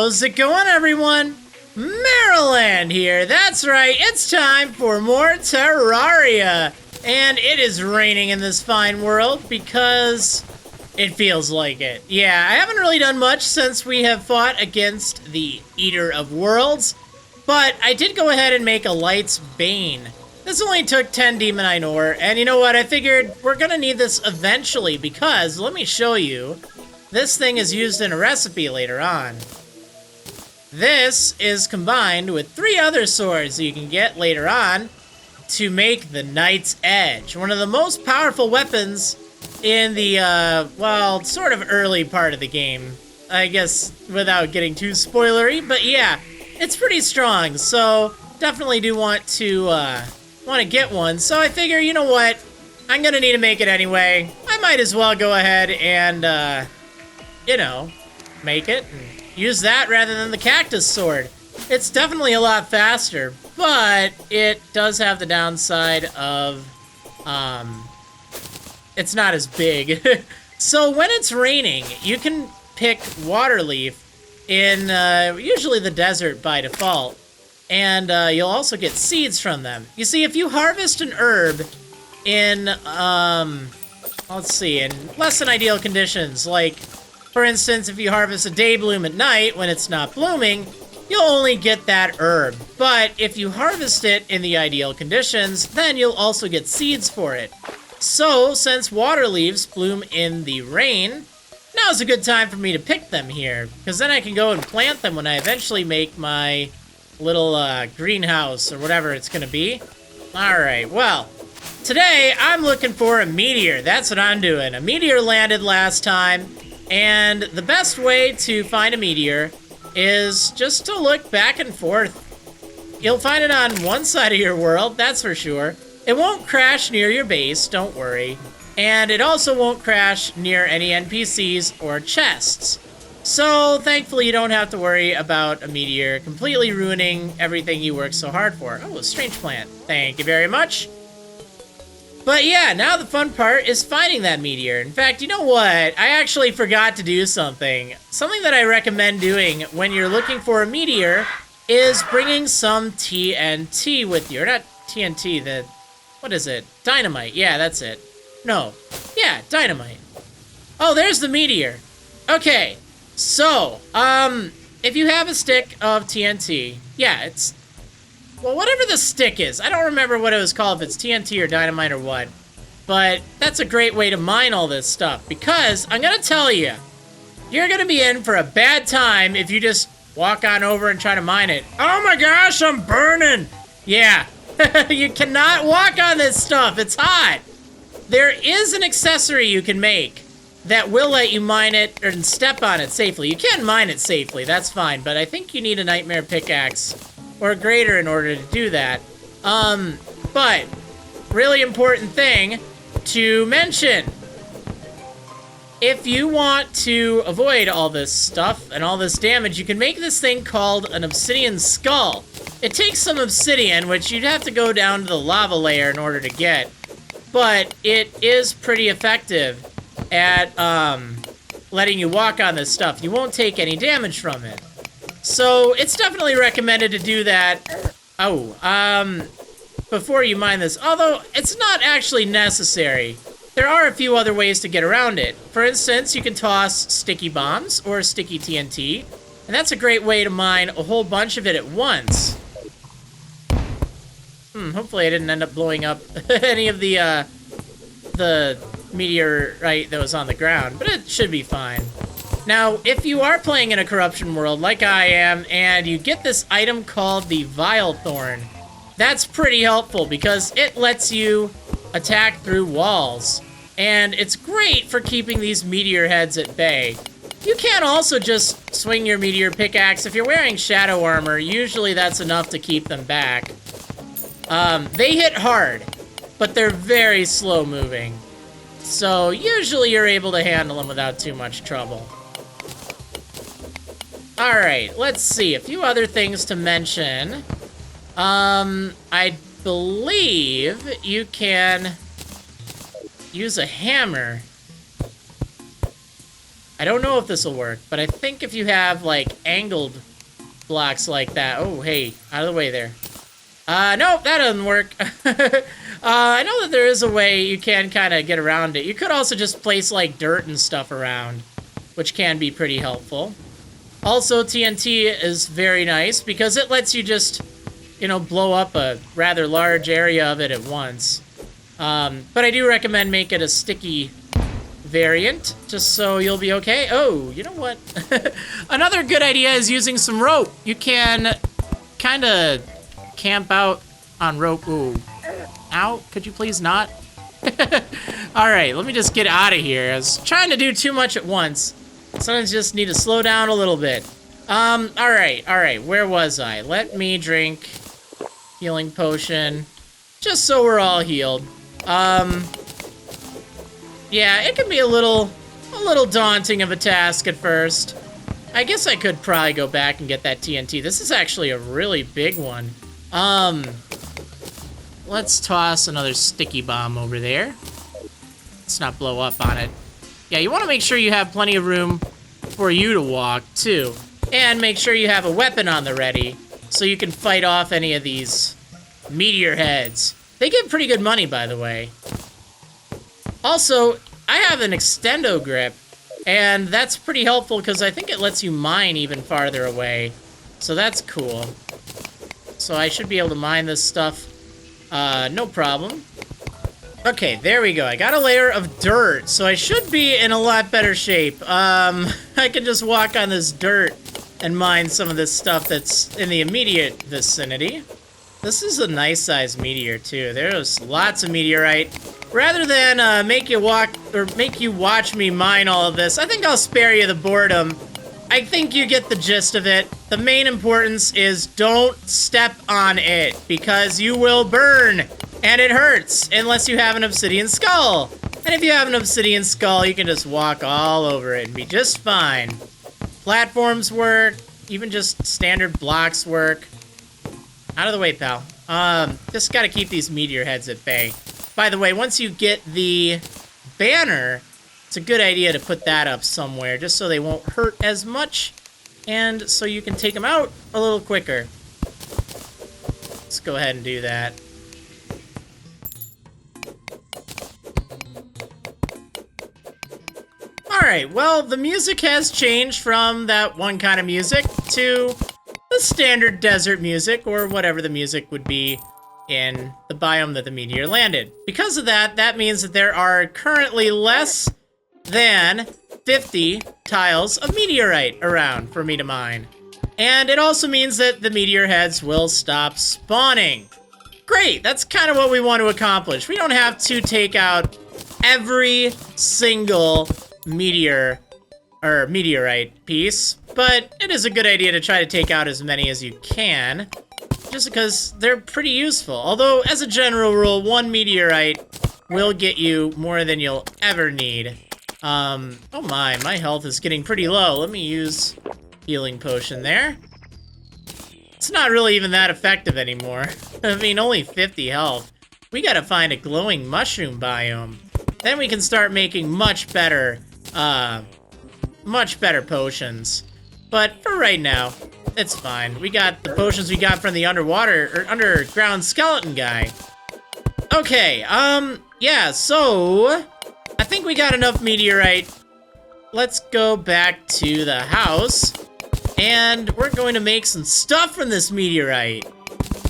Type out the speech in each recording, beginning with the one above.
How's it going, everyone? Marriland here. That's right, it's time for more Terraria. And it is raining in this fine world because it feels like it. Yeah, I haven't really done much since we have fought against the Eater of Worlds, but I did go ahead and make a Light's Bane. This only took 10 Demonite ore, and you know what? I figured we're gonna need this eventually because, let me show you, this thing is used in a recipe later on. This is combined with 3 other swords that you can get later on to make the Knight's Edge, one of the most powerful weapons in the, well, sort of early part of the game. I guess without getting too spoilery, but yeah, it's pretty strong, so definitely do want to get one. So I figure, you know what, I'm gonna need to make it anyway. I might as well go ahead and, you know, make it and use that rather than the cactus sword. It's definitely a lot faster, but it does have the downside of, it's not as big. So when it's raining, you can pick water leaf in usually the desert by default, and you'll also get seeds from them. You see, if you harvest an herb in, let's see, in less than ideal conditions, like, for instance, if you harvest a day bloom at night when it's not blooming, you'll only get that herb. But if you harvest it in the ideal conditions, then you'll also get seeds for it. So, since water leaves bloom in the rain, now's a good time for me to pick them here, because then I can go and plant them when I eventually make my little greenhouse or whatever it's gonna be. Alright, well, today I'm looking for a meteor. That's what I'm doing. A meteor landed last time, and the best way to find a meteor is just to look back and forth. You'll find it on one side of your world, that's for sure. It won't crash near your base, don't worry. And it also won't crash near any NPCs or chests. So, thankfully, you don't have to worry about a meteor completely ruining everything you worked so hard for. Oh, a strange plant. Thank you very much. But yeah, now the fun part is finding that meteor. In fact, you know what? I actually forgot to do something. Something that I recommend doing when you're looking for a meteor is bringing some TNT with you. Or not TNT, what is it? Dynamite. Yeah, that's it. No. Yeah, dynamite. Oh, there's the meteor. Okay, so, if you have a stick of TNT, yeah, it's, well, whatever the stick is. I don't remember what it was called, if it's TNT or dynamite or what. But that's a great way to mine all this stuff, because I'm gonna tell you, you're gonna be in for a bad time if you just walk on over and try to mine it. Oh my gosh, I'm burning! Yeah, you cannot walk on this stuff, it's hot! There is an accessory you can make that will let you mine it and step on it safely. You can mine it safely, that's fine, but I think you need a nightmare pickaxe or greater in order to do that. But really important thing to mention. If you want to avoid all this stuff and all this damage, you can make this thing called an obsidian skull. It takes some obsidian, which you'd have to go down to the lava layer in order to get, but it is pretty effective at letting you walk on this stuff. You won't take any damage from it. So, it's definitely recommended to do that, before you mine this. Although, it's not actually necessary. There are a few other ways to get around it. For instance, you can toss sticky bombs or sticky TNT, and that's a great way to mine a whole bunch of it at once. Hopefully I didn't end up blowing up any of the meteorite that was on the ground, but it should be fine. Now, if you are playing in a corruption world like I am, and you get this item called the Vile Thorn, that's pretty helpful because it lets you attack through walls, and it's great for keeping these meteor heads at bay. You can also just swing your meteor pickaxe. If you're wearing shadow armor, usually that's enough to keep them back. They hit hard, but they're very slow moving. So usually you're able to handle them without too much trouble. Alright, let's see. A few other things to mention. I believe you can use a hammer I don't know if this will work, but I think if you have, like, angled blocks like that... Oh, hey, out of the way there. Nope, that doesn't work. I know that there is a way you can kind of get around it. You could also just place, like, dirt and stuff around, which can be pretty helpful. Also, TNT is very nice because it lets you just, you know, blow up a rather large area of it at once. But I do recommend make it a sticky variant, just so you'll be okay. Oh, you know what? Another good idea is using some rope. You can kind of camp out on rope. Ooh. Ow, could you please not? Alright, let me just get out of here. I was trying to do too much at once. Sometimes you just need to slow down a little bit. Alright, where was I? Let me drink healing potion, just so we're all healed. Yeah, it can be a little daunting of a task at first. I guess I could probably go back and get that TNT. This is actually a really big one. Let's toss another sticky bomb over there. Let's not blow up on it. Yeah, you want to make sure you have plenty of room for you to walk, too. And make sure you have a weapon on the ready, so you can fight off any of these meteor heads. They give pretty good money, by the way. Also, I have an extendo grip, and that's pretty helpful because I think it lets you mine even farther away. So that's cool. So I should be able to mine this stuff, no problem. Okay, there we go. I got a layer of dirt, so I should be in a lot better shape. I can just walk on this dirt and mine some of this stuff that's in the immediate vicinity. This is a nice sized meteor too. There's lots of meteorite. Rather than make you watch me mine all of this, I think I'll spare you the boredom. I think you get the gist of it. The main importance is don't step on it because you will burn and it hurts unless you have an obsidian skull. And if you have an obsidian skull, you can just walk all over it and be just fine. Platforms work, even just standard blocks work. Out of the way, pal. Just gotta keep these meteor heads at bay. By the way, once you get the banner, it's a good idea to put that up somewhere, just so they won't hurt as much, and so you can take them out a little quicker. Let's go ahead and do that. Alright, well, the music has changed from that one kind of music to the standard desert music, or whatever the music would be in the biome that the meteor landed. Because of that, that means that there are currently less than 50 tiles of meteorite around for me to mine. And it also means that the meteor heads will stop spawning. Great, that's kind of what we want to accomplish. We don't have to take out every single meteorite piece, but it is a good idea to try to take out as many as you can, just because they're pretty useful. Although, as a general rule, one meteorite will get you more than you'll ever need. Oh my health is getting pretty low. Let me use healing potion there. It's not really even that effective anymore. I mean, only 50 health. We gotta find a glowing mushroom biome. Then we can start making much better potions. But for right now, it's fine. We got the potions we got from the underground skeleton guy. Okay, yeah, so I think we got enough meteorite. Let's go back to the house, and we're going to make some stuff from this meteorite.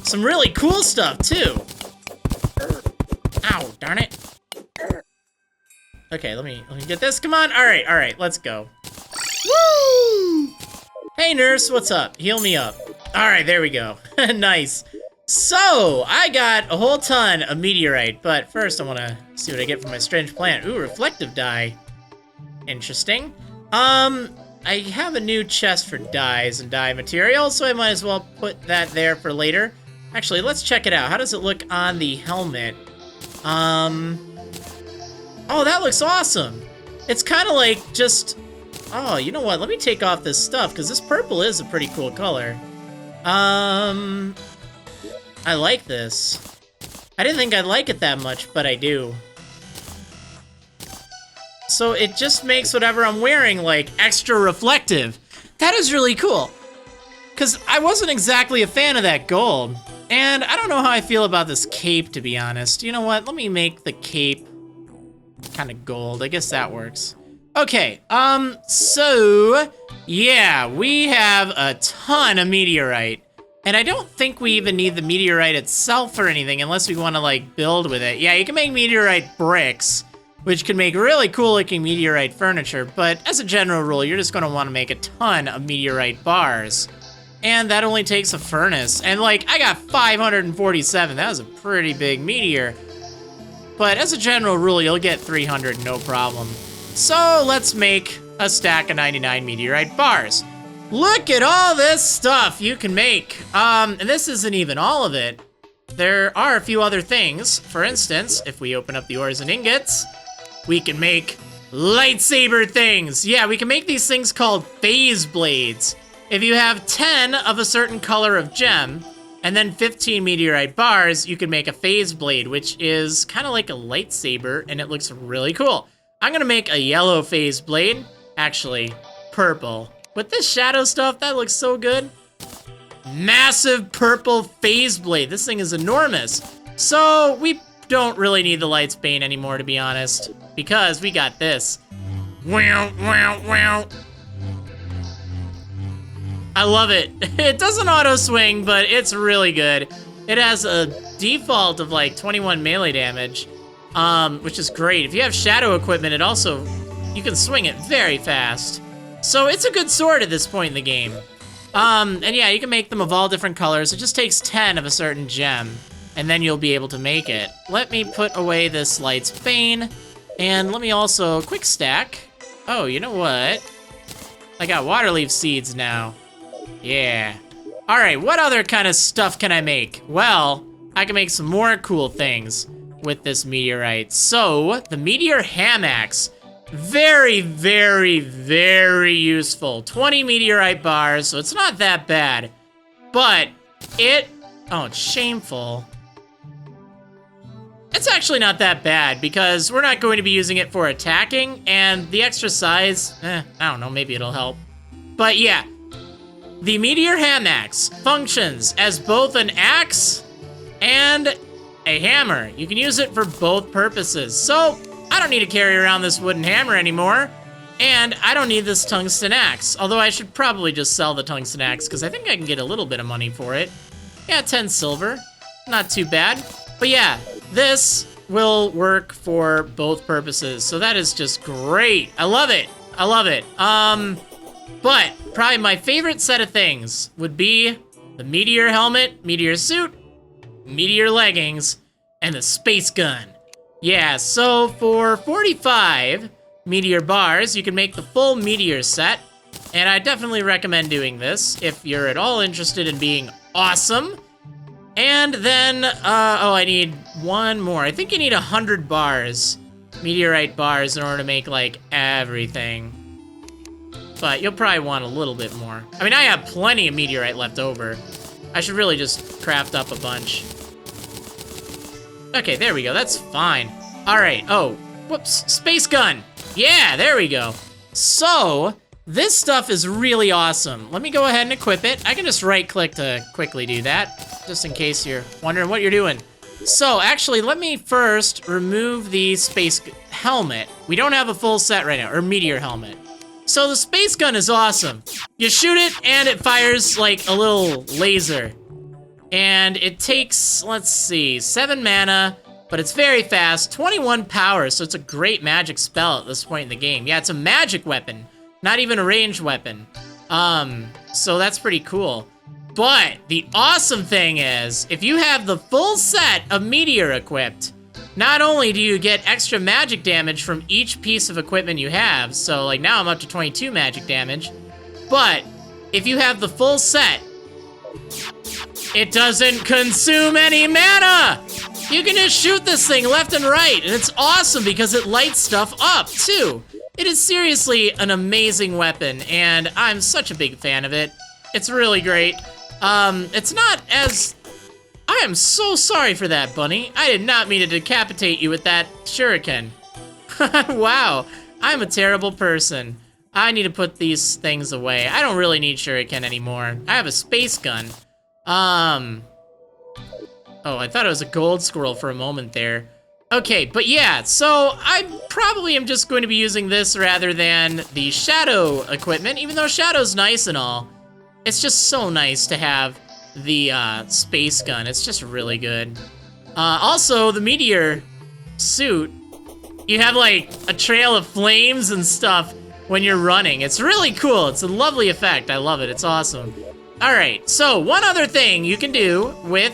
Some really cool stuff, too. Ow, darn it. Okay, let me get this. Come on. All right, let's go. Woo! Hey, nurse, what's up? Heal me up. All right, there we go. Nice. So, I got a whole ton of meteorite, but first I want to see what I get from my strange plant. Ooh, reflective dye. Interesting. I have a new chest for dyes and dye materials, so I might as well put that there for later. Actually, let's check it out. How does it look on the helmet? Oh, that looks awesome. It's kind of like just... Oh, you know what? Let me take off this stuff, because this purple is a pretty cool color. I like this. I didn't think I'd like it that much, but I do. so it just makes whatever I'm wearing, like, extra reflective. That is really cool. Because I wasn't exactly a fan of that gold. And I don't know how I feel about this cape, to be honest. You know what? Let me make the cape kind of gold. I guess that works. Okay, so, yeah, we have a ton of meteorite. And I don't think we even need the meteorite itself or anything, unless we want to, like, build with it. Yeah, you can make meteorite bricks, which can make really cool-looking meteorite furniture, but as a general rule, you're just going to want to make a ton of meteorite bars. And that only takes a furnace. And, like, I got 547. That was a pretty big meteor. But as a general rule, you'll get 300, no problem. So let's make a stack of 99 meteorite bars. Look at all this stuff you can make. And this isn't even all of it. There are a few other things. For instance, if we open up the ores and ingots, we can make lightsaber things. Yeah, we can make these things called Phaseblades. If you have 10 of a certain color of gem, and then 15 meteorite bars, you can make a Phaseblade, which is kind of like a lightsaber, and it looks really cool. I'm gonna make a yellow Phaseblade, actually, purple. With this shadow stuff, that looks so good. Massive purple Phaseblade. This thing is enormous. So we don't really need the Light's Bane anymore, to be honest, because we got this. Wow, wow, wow. I love it. It doesn't auto swing, but it's really good. It has a default of like 21 melee damage, which is great. If you have shadow equipment, it also, you can swing it very fast. So it's a good sword at this point in the game. And yeah, you can make them of all different colors. It just takes 10 of a certain gem, and then you'll be able to make it. Let me put away this Light's Bane, and let me also quick stack. Oh, you know what? I got waterleaf seeds now. Yeah. All right, what other kind of stuff can I make? Well, I can make some more cool things with this meteorite. So, the meteor ham axe. Very, very, very useful. 20 meteorite bars, so it's not that bad. But oh, it's shameful. It's actually not that bad because we're not going to be using it for attacking, and the extra size, I don't know, maybe it'll help. But yeah, the Meteor Ham Axe functions as both an axe and a hammer. You can use it for both purposes. So, I don't need to carry around this wooden hammer anymore, and I don't need this tungsten axe. Although I should probably just sell the tungsten axe because I think I can get a little bit of money for it. Yeah, 10 silver, not too bad. But yeah, this will work for both purposes. So that is just great. I love it. I love it. But probably my favorite set of things would be the meteor helmet, meteor suit, meteor leggings, and the space gun. Yeah, so for 45 meteor bars, you can make the full meteor set. And I definitely recommend doing this if you're at all interested in being awesome. And then, oh, I need one more. I think you need 100 bars, meteorite bars, in order to make, like, everything. But you'll probably want a little bit more. I mean, I have plenty of meteorite left over. I should really just craft up a bunch. Okay, there we go. That's fine. All right. Oh, whoops. Space gun. Yeah, there we go. So, this stuff is really awesome. Let me go ahead and equip it. I can just right-click to quickly do that, just in case you're wondering what you're doing. So, actually, let me first remove the space helmet. We don't have a full set right now, or meteor helmet. So the space gun is awesome. You shoot it, and it fires, like, a little laser. And it takes, let's see, 7 mana, but it's very fast, 21 power, so it's a great magic spell at this point in the game. Yeah, it's a magic weapon, not even a ranged weapon. So that's pretty cool. But the awesome thing is, if you have the full set of meteor equipped, not only do you get extra magic damage from each piece of equipment you have, so like now I'm up to 22 magic damage, but if you have the full set, it doesn't consume any mana! You can just shoot this thing left and right, and it's awesome because it lights stuff up, too. It is seriously an amazing weapon, and I'm such a big fan of it. It's really great. It's not as... I am so sorry for that, Bunny. I did not mean to decapitate you with that shuriken. Wow. I'm a terrible person. I need to put these things away. I don't really need shuriken anymore. I have a space gun. Oh, I thought it was a gold squirrel for a moment there. Okay, but yeah, so I probably am just going to be using this rather than the shadow equipment, even though shadow's nice and all. It's just so nice to have the space gun. It's just really good. Also, the meteor suit, you have like a trail of flames and stuff when you're running. It's really cool. It's a lovely effect. I love it. It's awesome. All right, so one other thing you can do with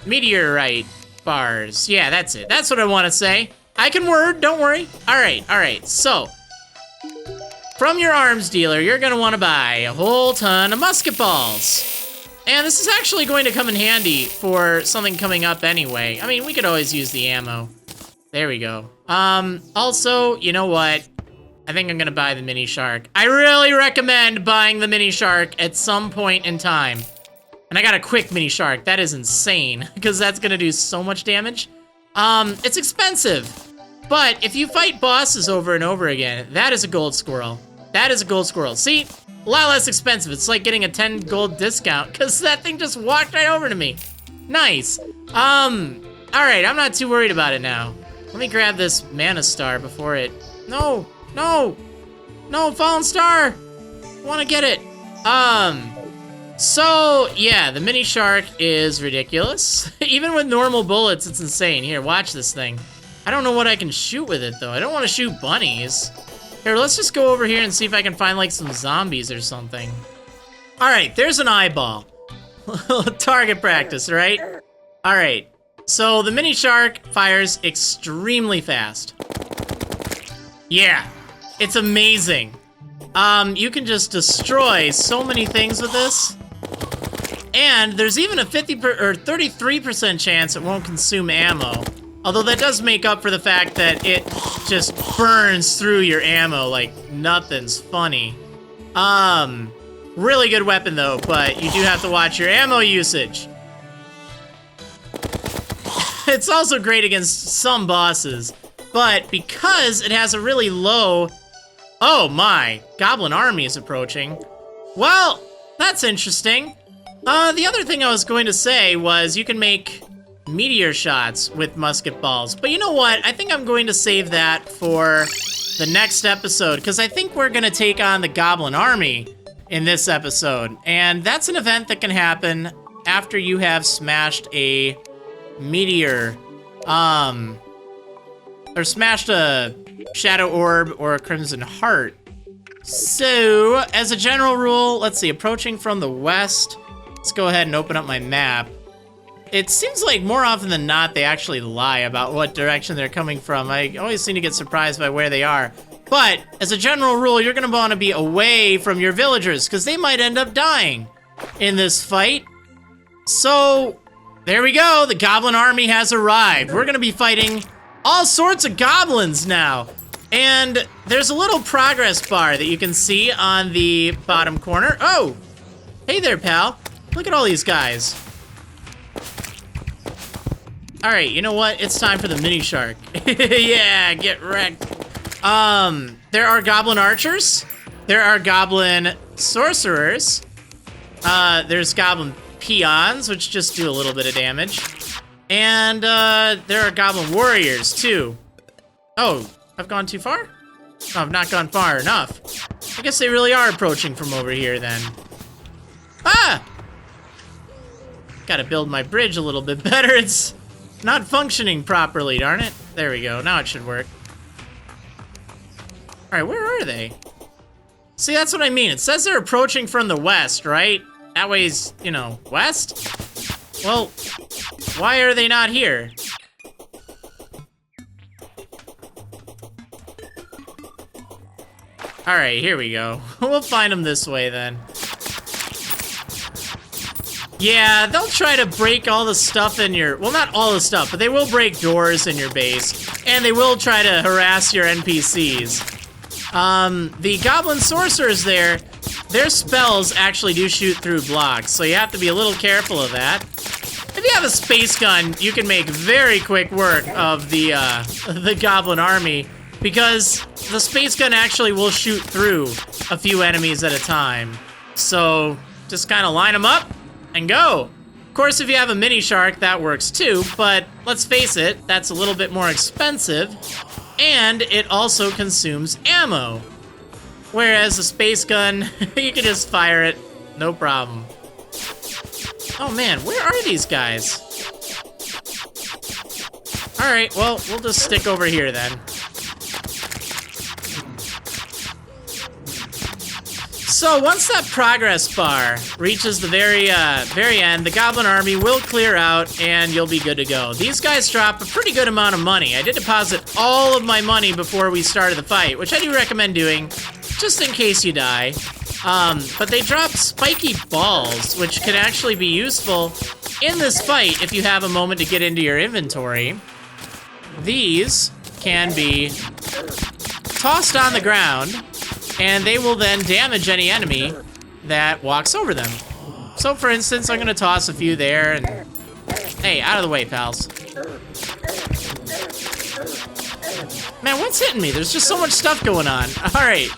Meteorite bars. Yeah, that's it. That's what I want to say. I can word, don't worry. All right. So, from your arms dealer, you're going to want to buy a whole ton of musket balls. And this is actually going to come in handy for something coming up anyway. I mean, we could always use the ammo. There we go. Also, you know what? I think I'm going to buy the mini shark. I really recommend buying the mini shark at some point in time. And I got a quick mini shark. That is insane, because that's gonna do so much damage. It's expensive, but if you fight bosses over and over again, that is a gold squirrel. That is a gold squirrel. See, a lot less expensive. It's like getting a 10 gold discount, because that thing just walked right over to me. Nice. All right, I'm not too worried about it now. Let me grab this mana star before it... No, fallen star. I wanna get it. So, yeah, the mini shark is ridiculous. Even with normal bullets, it's insane. Here, watch this thing. I don't know what I can shoot with it, though. I don't want to shoot bunnies. Here, let's just go over here and see if I can find, like, some zombies or something. All right, there's an eyeball. Target practice, right? All right, so the mini shark fires extremely fast. Yeah, it's amazing. You can just destroy so many things with this. And there's even a 33% chance it won't consume ammo. Although that does make up for the fact that it just burns through your ammo like nothing's funny. Really good weapon though, but you do have to watch your ammo usage. It's also great against some bosses, but because it has a really low... Oh my, Goblin Army is approaching. Well, that's interesting. The other thing I was going to say was you can make meteor shots with musket balls. But you know what? I think I'm going to save that for the next episode, because I think we're going to take on the Goblin Army in this episode. And that's an event that can happen after you have smashed a meteor, or smashed a shadow orb or a crimson heart. So, as a general rule, let's see, approaching from the west. Let's go ahead and open up my map. It seems like more often than not, they actually lie about what direction they're coming from. I always seem to get surprised by where they are. But, as a general rule, you're gonna want to be away from your villagers, because they might end up dying in this fight. So, there we go, the Goblin Army has arrived. We're gonna be fighting all sorts of goblins now. And there's a little progress bar that you can see on the bottom corner. Oh, hey there, pal. Look at all these guys. All right, you know what? It's time for the mini shark. Yeah, get wrecked. There are goblin archers. There are goblin sorcerers. There's goblin peons, which just do a little bit of damage. And there are goblin warriors, too. Oh, I've gone too far? No, I've not gone far enough. I guess they really are approaching from over here, then. Ah! Gotta build my bridge a little bit better. It's not functioning properly, darn it. There we go. Now it should work. Alright, where are they? See, that's what I mean. It says they're approaching from the west, right? That way's, you know, west? Well, why are they not here? Alright, here we go. We'll find them this way, then. Yeah, they'll try to break all the stuff in your... Well, not all the stuff, but they will break doors in your base. And they will try to harass your NPCs. The Goblin Sorcerers there, their spells actually do shoot through blocks, so you have to be a little careful of that. If you have a space gun, you can make very quick work of the Goblin Army, because the space gun actually will shoot through a few enemies at a time. So just kind of line them up and go. Of course, if you have a mini shark, that works too, but let's face it, that's a little bit more expensive, and it also consumes ammo. Whereas a space gun, you can just fire it, no problem. Oh man, where are these guys? Alright, well, we'll just stick over here then. So once that progress bar reaches the very end, the Goblin Army will clear out and you'll be good to go. These guys drop a pretty good amount of money. I did deposit all of my money before we started the fight, which I do recommend doing, just in case you die. But they drop spiky balls, which can actually be useful in this fight if you have a moment to get into your inventory. These can be tossed on the ground, and they will then damage any enemy that walks over them. So for instance, I'm gonna toss a few there, and hey, out of the way, pals. Man, what's hitting me? There's just so much stuff going on. All right.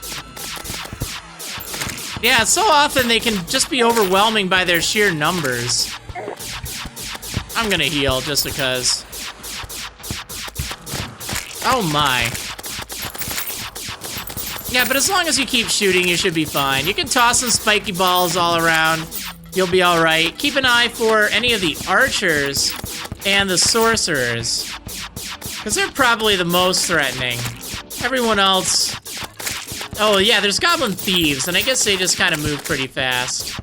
Yeah, so often they can just be overwhelming by their sheer numbers. I'm gonna heal just because. Oh my. Yeah, but as long as you keep shooting, you should be fine. You can toss some spiky balls all around. You'll be all right. Keep an eye for any of the archers and the sorcerers, because they're probably the most threatening. Everyone else... Oh yeah, there's goblin thieves, and I guess they just kind of move pretty fast.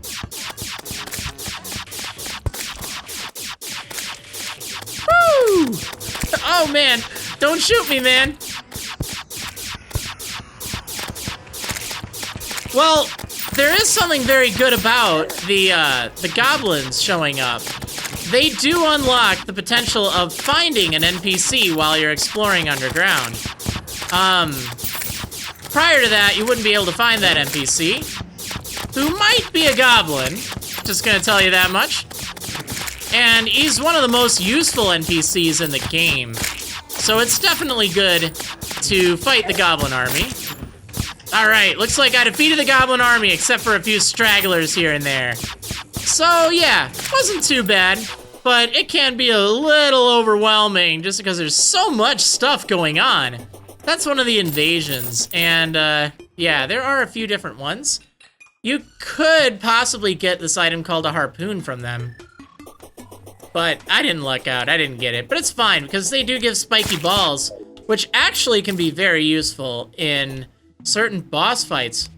Woo! Oh man, don't shoot me, man. Well, there is something very good about the goblins showing up. They do unlock the potential of finding an NPC while you're exploring underground. Prior to that, you wouldn't be able to find that NPC, who might be a goblin, just gonna tell you that much. And he's one of the most useful NPCs in the game, so it's definitely good to fight the Goblin Army. Alright, looks like I defeated the Goblin Army, except for a few stragglers here and there. So yeah, wasn't too bad, but it can be a little overwhelming just because there's so much stuff going on. That's one of the invasions, and yeah, there are a few different ones. You could possibly get this item called a harpoon from them, but I didn't luck out, I didn't get it. But it's fine, because they do give spiky balls, which actually can be very useful in certain boss fights.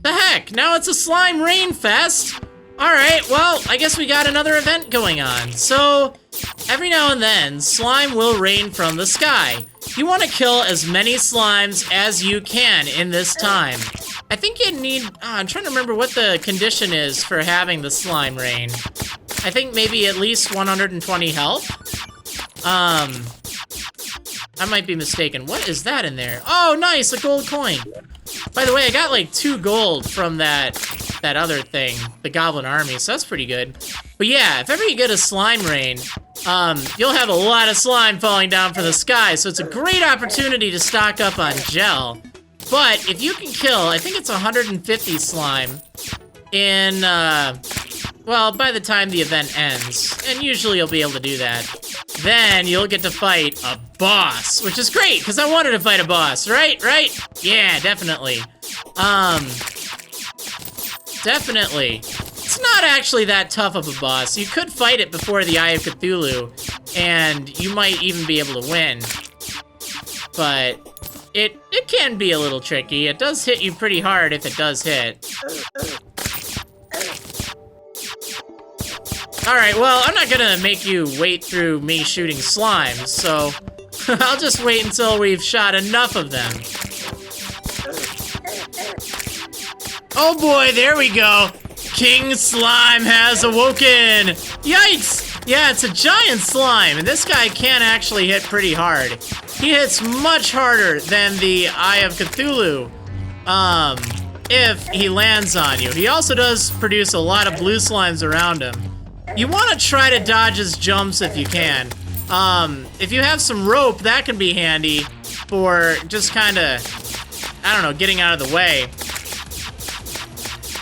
The heck, now it's a slime rain fest! Alright, well, I guess we got another event going on. So, every now and then, slime will rain from the sky. You want to kill as many slimes as you can in this time. I think you need... I'm trying to remember what the condition is for having the slime rain. I think maybe at least 120 health? I might be mistaken. What is that in there? Oh, nice, a gold coin. By the way, I got like 2 gold from that other thing, the Goblin Army, so that's pretty good. But yeah, if ever you get a slime rain, you'll have a lot of slime falling down from the sky, so it's a great opportunity to stock up on gel. But if you can kill, I think it's 150 slime in, well, by the time the event ends, and usually you'll be able to do that, then you'll get to fight a boss, which is great, because I wanted to fight a boss, right? Right? Yeah, definitely. Definitely. It's not actually that tough of a boss. You could fight it before the Eye of Cthulhu, and you might even be able to win. But it can be a little tricky. It does hit you pretty hard if it does hit. Alright, well, I'm not gonna make you wait through me shooting slimes, so I'll just wait until we've shot enough of them. Oh boy, there we go! King Slime has awoken! Yikes! Yeah, it's a giant slime, and this guy can actually hit pretty hard. He hits much harder than the Eye of Cthulhu, if he lands on you. He also does produce a lot of blue slimes around him. You want to try to dodge his jumps if you can. If you have some rope, that can be handy for just kind of, I don't know, getting out of the way.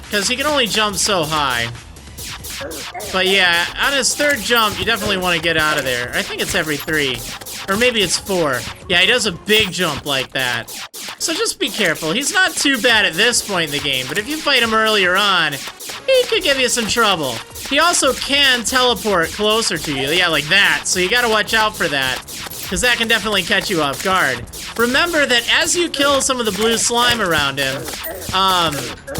Because he can only jump so high. But yeah, on his third jump, you definitely want to get out of there. I think it's every 3. Or maybe it's 4. Yeah, he does a big jump like that. So just be careful. He's not too bad at this point in the game, but if you fight him earlier on, he could give you some trouble. He also can teleport closer to you. Yeah, like that. So you gotta watch out for that, because that can definitely catch you off guard. Remember that as you kill some of the blue slime around him,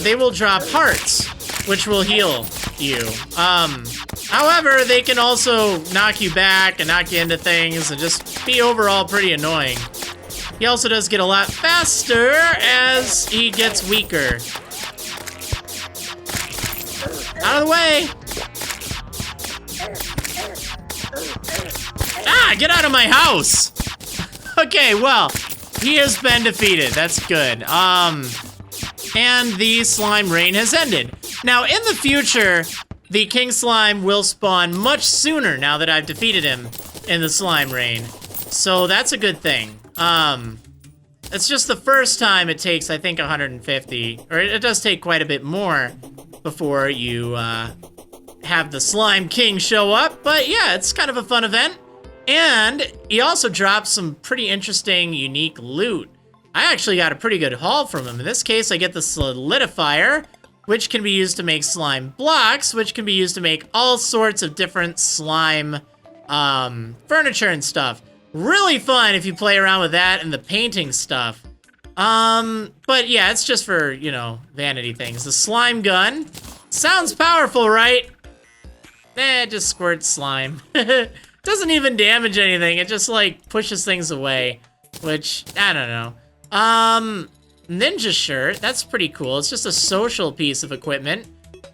they will drop hearts, which will heal you. However, they can also knock you back and knock you into things and just be overall pretty annoying. He also does get a lot faster as he gets weaker. Out of the way! Ah, get out of my house! Okay, well, he has been defeated. That's good. And the slime reign has ended. Now, in the future, the king slime will spawn much sooner now that I've defeated him in the slime reign. So that's a good thing. It's just the first time it takes, I think, 150, or it does take quite a bit more before you have the Slime King show up. But yeah, it's kind of a fun event. And he also drops some pretty interesting, unique loot. I actually got a pretty good haul from him. In this case, I get the solidifier, which can be used to make slime blocks, which can be used to make all sorts of different slime furniture and stuff. Really fun if you play around with that and the painting stuff. But yeah, it's just for, you know, vanity things. The slime gun sounds powerful, right? It just squirts slime. Doesn't even damage anything. It just, like, pushes things away, which, I don't know. Ninja shirt, that's pretty cool. It's just a social piece of equipment.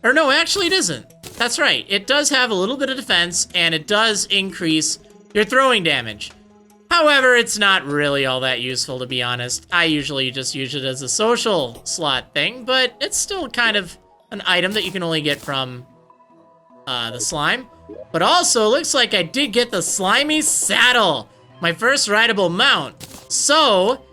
Or no, actually it isn't. That's right. It does have a little bit of defense, and it does increase your throwing damage. However, it's not really all that useful, to be honest. I usually just use it as a social slot thing, but it's still kind of an item that you can only get from the slime. But also, looks like I did get the slimy saddle, my first rideable mount. So,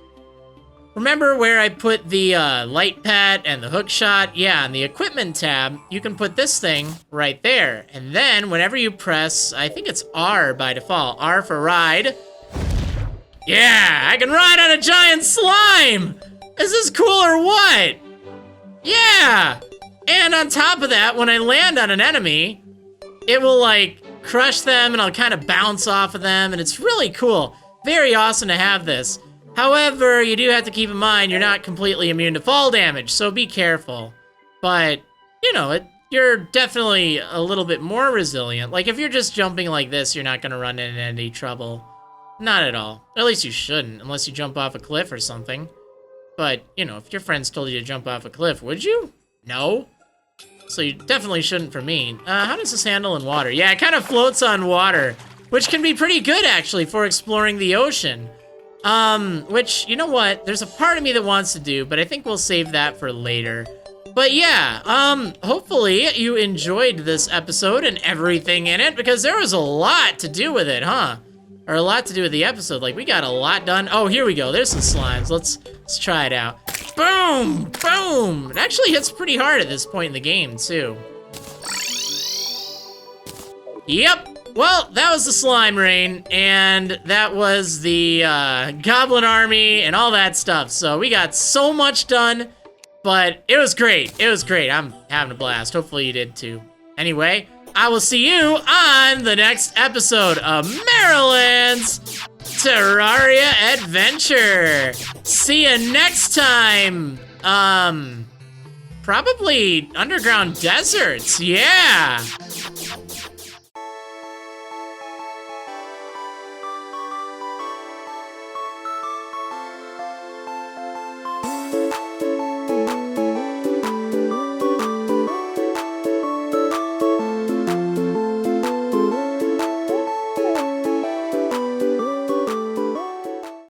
remember where I put the light pad and the hook shot? Yeah, in the equipment tab, you can put this thing right there. And then, whenever you press, I think it's R by default, R for ride. Yeah, I can ride on a giant slime! Is this cool or what? Yeah! And on top of that, when I land on an enemy, it will, like, crush them and I'll kind of bounce off of them, and it's really cool. Very awesome to have this. However, you do have to keep in mind you're not completely immune to fall damage, so be careful. But, you know, you're definitely a little bit more resilient. Like, if you're just jumping like this, you're not going to run into any trouble. Not at all. At least you shouldn't, unless you jump off a cliff or something. But, you know, if your friends told you to jump off a cliff, would you? No. So you definitely shouldn't for me. How does this handle in water? Yeah, it kind of floats on water, which can be pretty good, actually, for exploring the ocean. Which, you know what? There's a part of me that wants to do, but I think we'll save that for later. But yeah, hopefully you enjoyed this episode and everything in it, because there was a lot to do with it, huh? Or a lot to do with the episode. Like, we got a lot done. Oh, here we go. There's some slimes. Let's try it out. Boom! Boom! It actually hits pretty hard at this point in the game, too. Yep. Well, that was the slime reign, and that was the Goblin Army and all that stuff. So we got so much done, but it was great. It was great. I'm having a blast. Hopefully you did, too. Anyway, I will see you on the next episode of Marriland's Terraria Adventure. See you next time. Probably underground deserts. Yeah.